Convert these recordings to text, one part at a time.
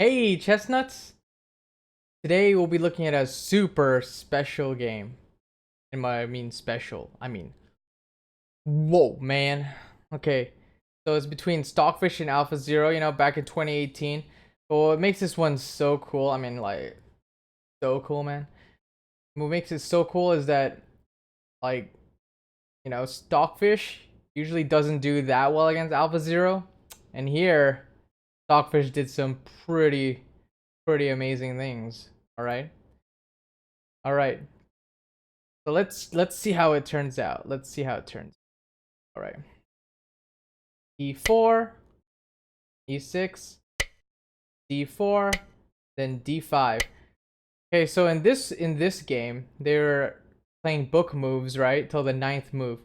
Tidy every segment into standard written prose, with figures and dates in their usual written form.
Hey, chestnuts! Today we'll be looking at a super special game. I mean special. Whoa, man. Okay, so it's between Stockfish and AlphaZero, back in 2018. But what makes this one so cool, so cool, man. What makes it so cool is that, like, Stockfish usually doesn't do that well against AlphaZero. And here, Stockfish did some pretty amazing things. Alright? Alright. So let's see how it turns out. Let's see how it turns. All right. E4, E6, D4, then D5. Okay, so in this game, they're playing book moves, right? Till the ninth move.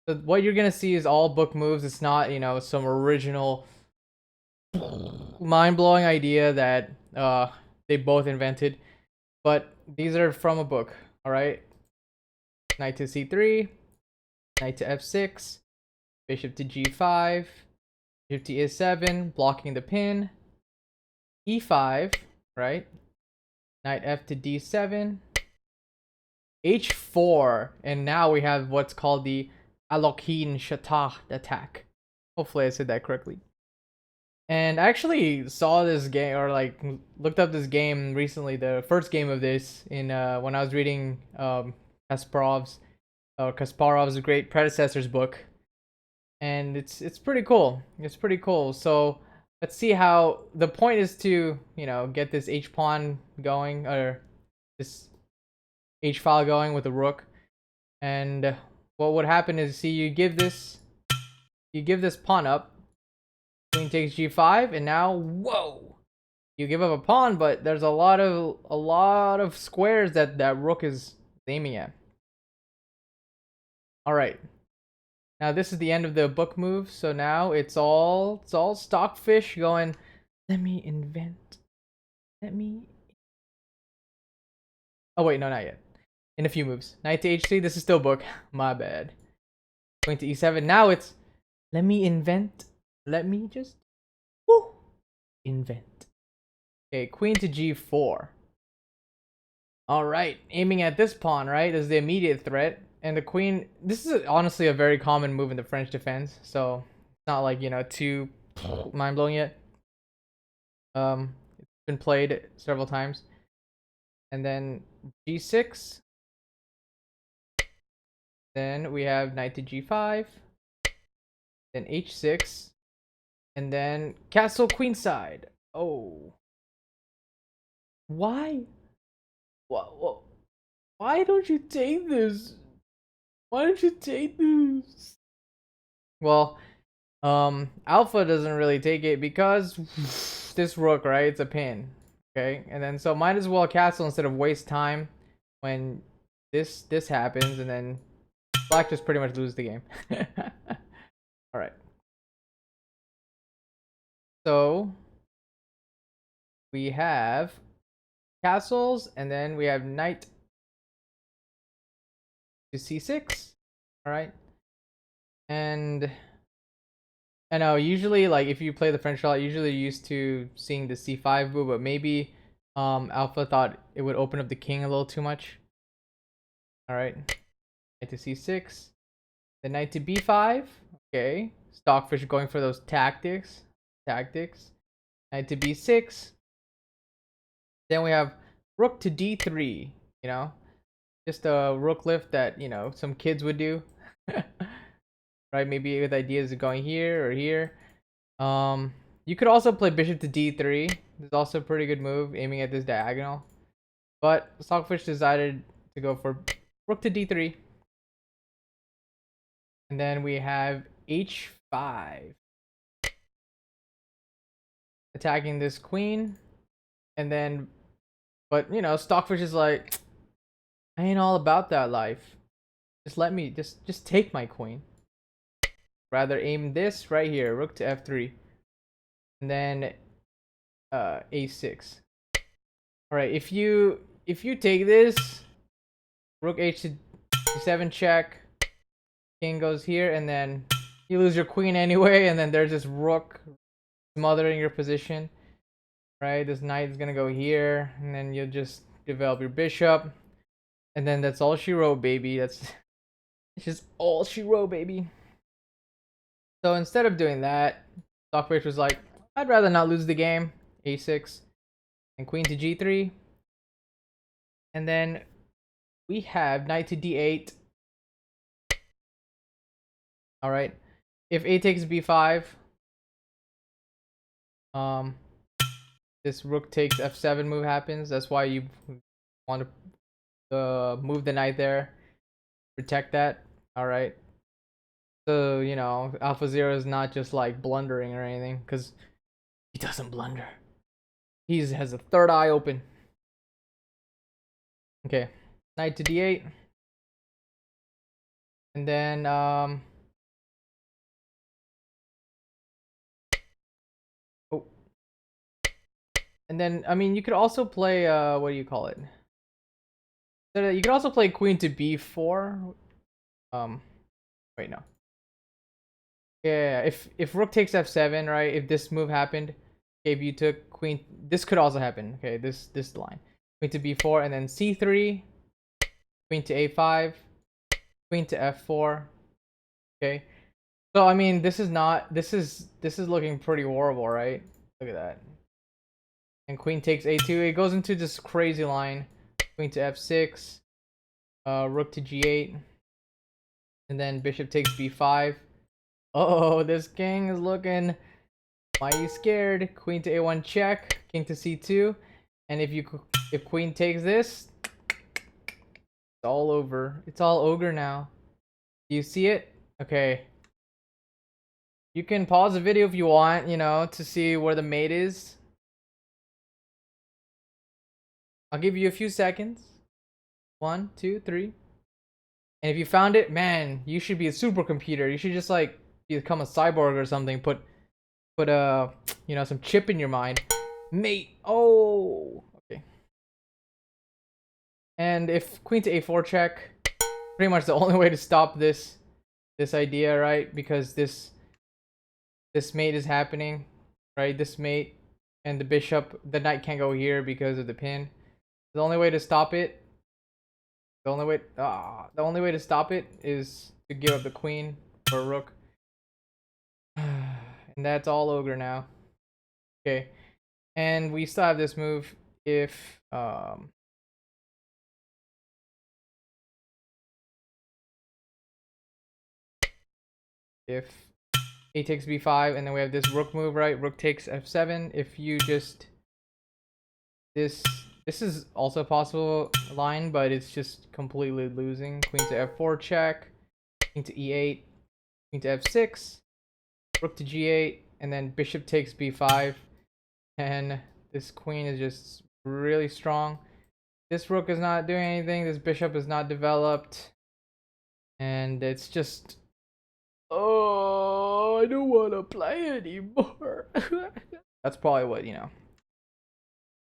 So what you're gonna see is all book moves. It's not, some original mind-blowing idea that they both invented, but these are from a book. All right. Knight to C3, knight to F6, bishop to G5, bishop to E7, blocking the pin, E5, right? Knight F to D7, H4, and now we have what's called the alekhine-chatard attack. Hopefully I said that correctly. And I actually saw this game, or like looked up this game recently, the first game of this in when I was reading Kasparov's great predecessor's book, and it's pretty cool. It's pretty cool. So let's see how the point is to get this H pawn going, or this H file going with the rook. And what would happen is, see, you give this pawn up, queen takes G5, and now, whoa, you give up a pawn, but there's a lot of squares that rook is aiming at. All right. Now this is the end of the book move, so now it's all Stockfish going, let me invent. Let me. Oh wait, no, not yet. In a few moves. Knight to H3, this is still book. My bad. Going to E7. Now it's, let me invent. Let me just woo, invent. Okay, queen to G4. Alright, aiming at this pawn, right? This is the immediate threat. And the queen, this is honestly a very common move in the French defense, so it's not like, too mind-blowing yet. It's been played several times. And then G6. Then we have knight to G5. Then H6. And then castle queenside. Oh. Why? Why don't you take this? Why don't you take this? Well, Alpha doesn't really take it because this rook, right? It's a pin. Okay, and then so might as well castle instead of waste time when this happens, and then black just pretty much lose the game. All right. So we have castles, and then we have knight to C6. All right, and I know usually, like, if you play the French roulette, usually you're used to seeing the C5 move, but maybe Alpha thought it would open up the king a little too much. All right, knight to C6, then knight to B5. Okay, Stockfish going for those tactics. Knight to B6. Then we have rook to D3. Just a rook lift that some kids would do. Right, maybe with ideas of going here or here. You could also play bishop to D3. This is also a pretty good move, aiming at this diagonal. But Stockfish decided to go for rook to D3. And then we have H5. Attacking this queen. And then, but Stockfish is like, I ain't all about that life. Just let me, just take my queen. Rather aim this right here, rook to F3. And then A6. All right, if you take this, rook H to D7 check, king goes here, and then you lose your queen anyway, and then there's this rook smothering your position. right? This knight is gonna go here, and then you'll just develop your bishop, and then that's all she wrote, baby. That's just all she wrote, baby. So instead of doing that, Stockfish was like, I'd rather not lose the game. A6 and queen to g3, and then we have knight to d8. All right, if a takes b5, this rook takes f7 move happens. That's why you want to move the knight there, protect that. All right. So you know, AlphaZero is not just like blundering or anything, because he doesn't blunder. He has a third eye open. Okay, knight to d8, and then oh, and then I mean you could also play what do you call it? So you could also play queen to b4. Wait, no. Yeah, if rook takes f7, right? If this move happened, okay, if you took queen, this could also happen. Okay, this line, queen to b4, and then c3, queen to a5, queen to f4. Okay, so I mean this is looking pretty horrible, right? Look at that. And queen takes a2. It goes into this crazy line. Queen to f6, rook to g8, and then bishop takes b5. Oh, this king is looking mighty scared. Queen to a1 check, king to c2, and if queen takes this, it's all over. It's all ogre now. Do you see it? Okay. You can pause the video if you want, you know, to see where the mate is. I'll give you a few seconds. 1, 2, 3. And if you found it, man, you should be a supercomputer. You should just like become a cyborg or something. Put you know, some chip in your mind. Mate. Oh. Okay. And if queen to a4 check, pretty much the only way to stop this idea, right? Because this mate is happening, right? This mate and the bishop, the knight can't go here because of the pin. The only way to stop it, the only way to stop it is to give up the queen or rook. And that's all ogre now. Okay. And we still have this move if a takes b5, and then we have this rook move, right? Rook takes f7. If you just this is also a possible line, but it's just completely losing. Queen to f4 check, king to e8, queen to f6, rook to g8, and then bishop takes b5. And this queen is just really strong. This rook is not doing anything. This bishop is not developed. And it's just, oh, I don't want to play anymore. That's probably what, you know,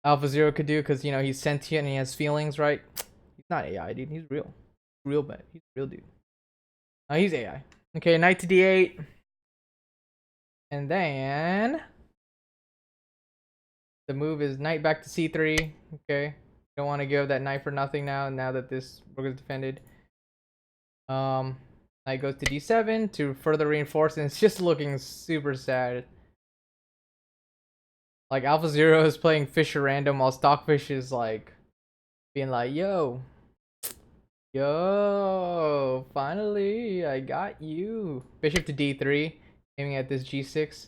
AlphaZero could do, because, you know, he's sentient and he has feelings, right? He's not AI, dude. He's real. Real bad. He's a real dude. He's AI. Okay, knight to d8. And then the move is knight back to c3. Okay. Don't want to give that knight for nothing now that this rook is defended. Knight goes to d7 to further reinforce, and it's just looking super sad. Like AlphaZero is playing Fisher random while Stockfish is like being like, yo, finally I got you. Bishop to d3, aiming at this g6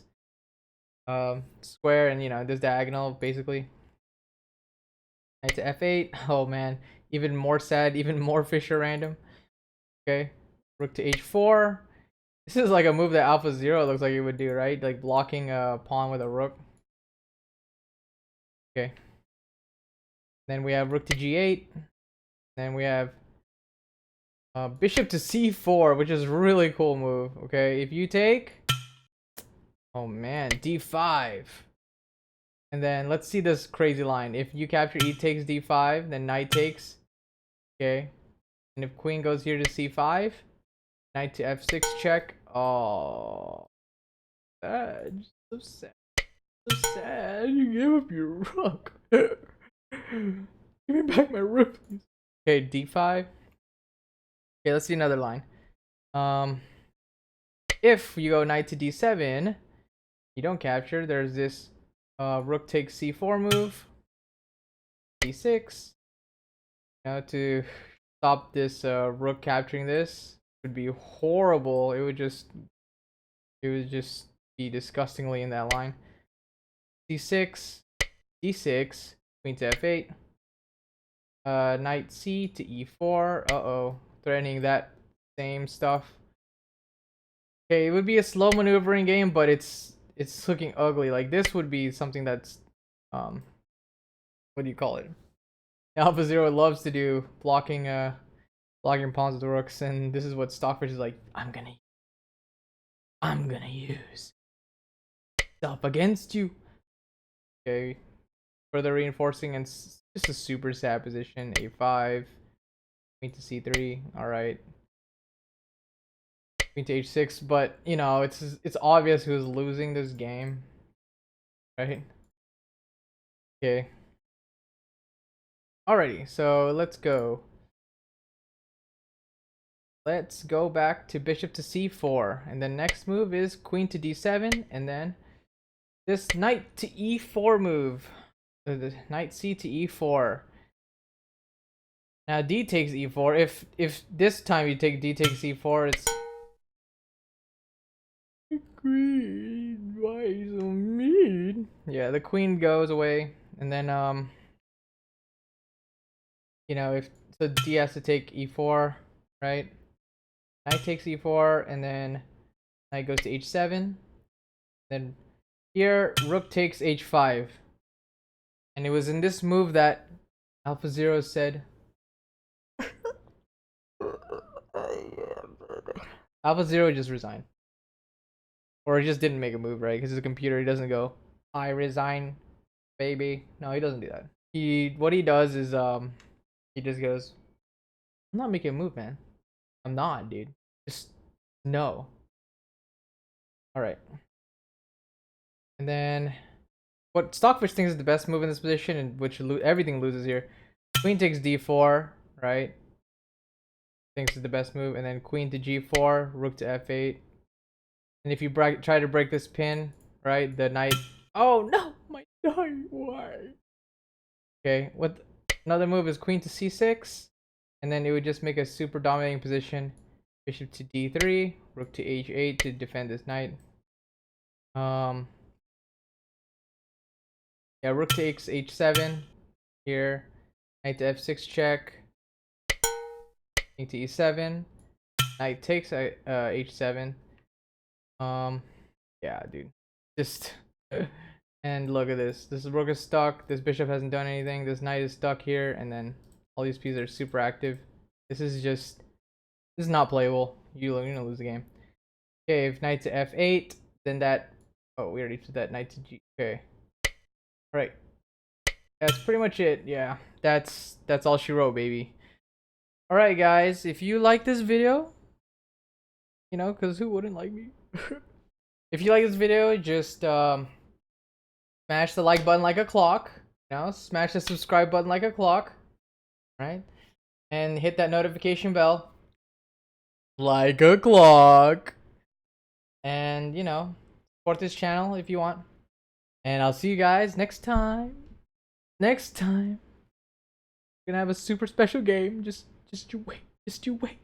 square, and you know, this diagonal basically. Knight to f8. Oh man, even more sad, even more Fisher random. Okay, rook to h4. This is like a move that AlphaZero looks like it would do, right? Like blocking a pawn with a rook. Okay. Then we have rook to g8. Then we have bishop to c4, which is a really cool move. Okay, if you take, oh man, d5. And then let's see this crazy line. If you capture e takes d5, then knight takes. Okay. And if queen goes here to c5, knight to f6 check. Oh, that's so sad. So sad. You gave up your rook. Give me back my rook, please. Okay, d5. Okay, let's see another line. If you go knight to d7, you don't capture. There's this rook takes c4 move, d6. Now to stop this rook capturing this would be horrible. It would just be disgustingly in that line. c6, d6, queen to f8, knight c to e4. Uh-oh, threatening that same stuff. Okay, it would be a slow maneuvering game, but it's looking ugly. Like this would be something that's what do you call it? AlphaZero loves to do blocking pawns with rooks, and this is what Stockfish is like. I'm gonna use stuff against you. Okay, further reinforcing, and just a super sad position. A5, queen to c3. All right, queen to h6. But you know, it's obvious who's losing this game, right? Okay. Alrighty, so let's go. Let's go back to bishop to c4, and then next move is queen to d7, and then this knight to e4 move. The knight c to e4. Now d takes e4. If this time you take d takes e4, it's queen. Why are you so mean? Yeah, the queen goes away, and then you know, if so d has to take e4, right? Knight takes e4, and then knight goes to h7. Then here, rook takes h5. And it was in this move that AlphaZero said... AlphaZero just resigned. Or he just didn't make a move, right? Because his computer, he doesn't go, I resign, baby. No, he doesn't do that. What he does is, he just goes, I'm not making a move, man. I'm not, dude. Just, no. Alright. And then what Stockfish thinks is the best move in this position, and which everything loses here. Queen takes d4, right? Thinks is the best move, and then queen to g4, rook to f8. And if you try to break this pin, right, the knight. Oh no, my knight! Why? Okay, another move is queen to c6, and then it would just make a super dominating position. Bishop to d3, rook to h8 to defend this knight. Yeah, rook takes h7 here. Knight to f6 check. King to e7. Knight takes h7. Yeah, dude. Just and look at this. This rook is stuck. This bishop hasn't done anything. This knight is stuck here, and then all these pieces are super active. This is not playable. You're gonna lose the game. Okay, if knight to f8, then that. Oh, we already did that. Knight to g. Okay. Right. That's pretty much it. Yeah, that's all she wrote, baby. All right, guys. If you like this video, you know, because who wouldn't like me? If you like this video, just smash the like button like a clock. You know, smash the subscribe button like a clock, right? And hit that notification bell like a clock. And you know, support this channel if you want. And I'll see you guys next time. Next time, we're gonna have a super special game. Just you wait. Just you wait.